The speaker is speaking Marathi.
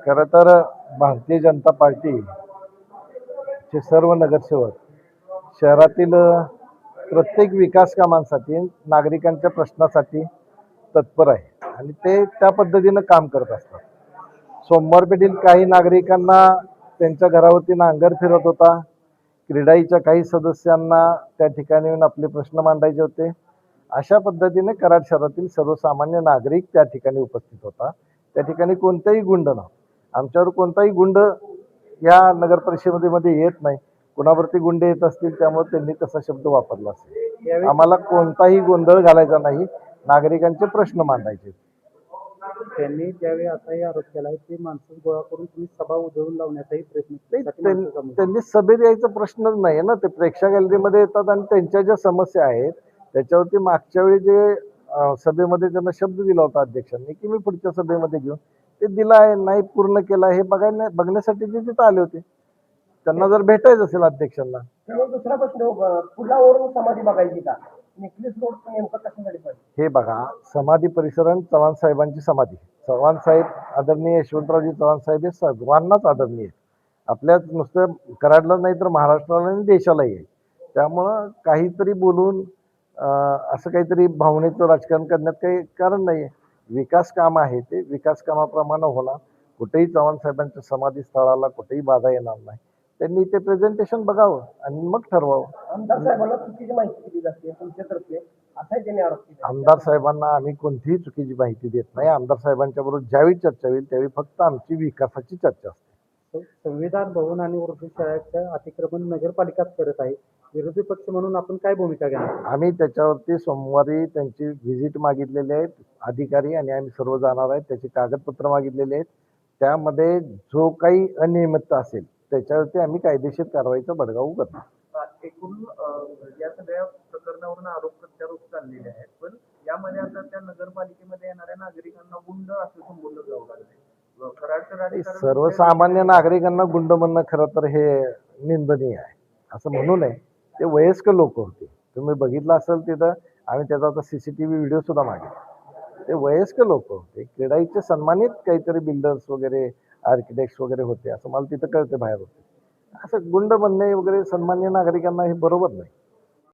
खरं तर भारतीय जनता पार्टीचे सर्व नगरसेवक शहरातील प्रत्येक विकास कामांसाठी नागरिकांच्या प्रश्नासाठी तत्पर आहे आणि ते त्या पद्धतीनं काम करत असतात. सोमवार पेठील काही नागरिकांना त्यांच्या घरावरती नांगर फिरत होता. क्रीडाईच्या काही सदस्यांना त्या ठिकाणी येऊन आपले प्रश्न मांडायचे होते. अशा पद्धतीने कराड शहरातील सर्वसामान्य नागरिक त्या ठिकाणी उपस्थित होता. त्या ठिकाणी कोणताही गुंड नव्हता. आमच्यावर कोणताही गुंड या नगर परिषदेमध्ये येत नाही. कुणावरती गुंड येत असतील त्यामुळे त्यांनी तसा शब्द वापरला असेल. आम्हाला कोणताही गोंधळ घालायचा नाही, नागरिकांचे प्रश्न मांडायचे. त्यांनी त्यावेळी असाही आरोप केला की माणसं गोळा करून तुम्ही सभा उधळून लावण्याचाही प्रयत्न त्यांनी सभेत यायचा प्रश्नच नाही ना. ते प्रेक्षक गॅलरीमध्ये येतात आणि त्यांच्या ज्या समस्या आहेत त्याच्यावरती मागच्या वेळी जे सभेमध्ये त्यांना शब्द दिला होता अध्यक्षांनी की मी पुढच्या सभेमध्ये घेऊन ते दिला आहे नाही पूर्ण केला हे बघण्यासाठी ते तिथं आले होते. त्यांना जर भेटायचं असेल अध्यक्षांना. दुसरा प्रश्न पुलावरून समाधी बघायची का नेकलेस रोड नेमकं कशासाठी पाहिजे हे बघा, समाधी परिसर चव्हाण साहेबांची समाधी. चव्हाण साहेब आदरणीय यशवंतरावजी चव्हाण साहेब हे सर्वांनाच आदरणीय आहेत. आपल्याच नुसतं कराडला नाही तर महाराष्ट्राला आणि देशालाही आहे. त्यामुळं काहीतरी बोलून असं काहीतरी भावनेचं राजकारण करण्यात काही कारण नाही आहे. विकास काम आहे ते विकास कामाप्रमाणे होणार. कुठेही चव्हाण साहेबांच्या समाधी स्थळाला कुठेही बाधा येणार नाही. त्यांनी ते प्रेझेंटेशन बघावं आणि मग ठरवावं. आमदार साहेबांना चुकीची माहिती दिली जाते तुमच्यातर्फे असाही त्यांनी आरोप केला. आमदार साहेबांना आम्ही कोणतीही चुकीची माहिती देत नाही. आमदार साहेबांच्या बरोबर ज्यावेळी चर्चा होईल त्यावेळी फक्त आमची विकासाची चर्चा असते. संविधान भवन आणि उर्दू शाळेचं अतिक्रमण नगरपालिकाच करत आहे. विरोधी पक्ष म्हणून आपण काय भूमिका घेणार? आम्ही त्याच्यावरती सोमवारी त्यांची व्हिजिट मागितलेली आहेत अधिकारी आणि आम्ही सर्व जाणार आहेत. त्याची कागदपत्र मागितलेली आहेत. त्यामध्ये जो काही अनियमितता असेल त्याच्यावरती आम्ही कायदेशीर कारवाईचा बडगा करणार. एकूण या सगळ्या प्रकरणावरून आरोप प्रत्यारोप चाललेले आहेत. पण यामध्ये आता त्या नगरपालिकेमध्ये येणाऱ्या नागरिकांना गुंड असं संबोधलं जाऊ लागले. सर्वसामान्य नागरिकांना गुंड म्हणणं खरं तर हे निंदनीय आहे. असं म्हणू नये. ते वयस्कर लोक होते. तुम्ही बघितलं असेल तिथं आम्ही त्याचा आता सीसीटीव्ही व्हिडिओ सुद्धा मागितला. ते वयस्कर लोक होते. क्रीडाईचे सन्मानित काहीतरी बिल्डर्स वगैरे आर्किटेक्ट्स वगैरे होते असं मला तिथं कळते बाहेर होते. असं गुंड म्हणणे वगैरे सन्मान्य नागरिकांना हे बरोबर नाही.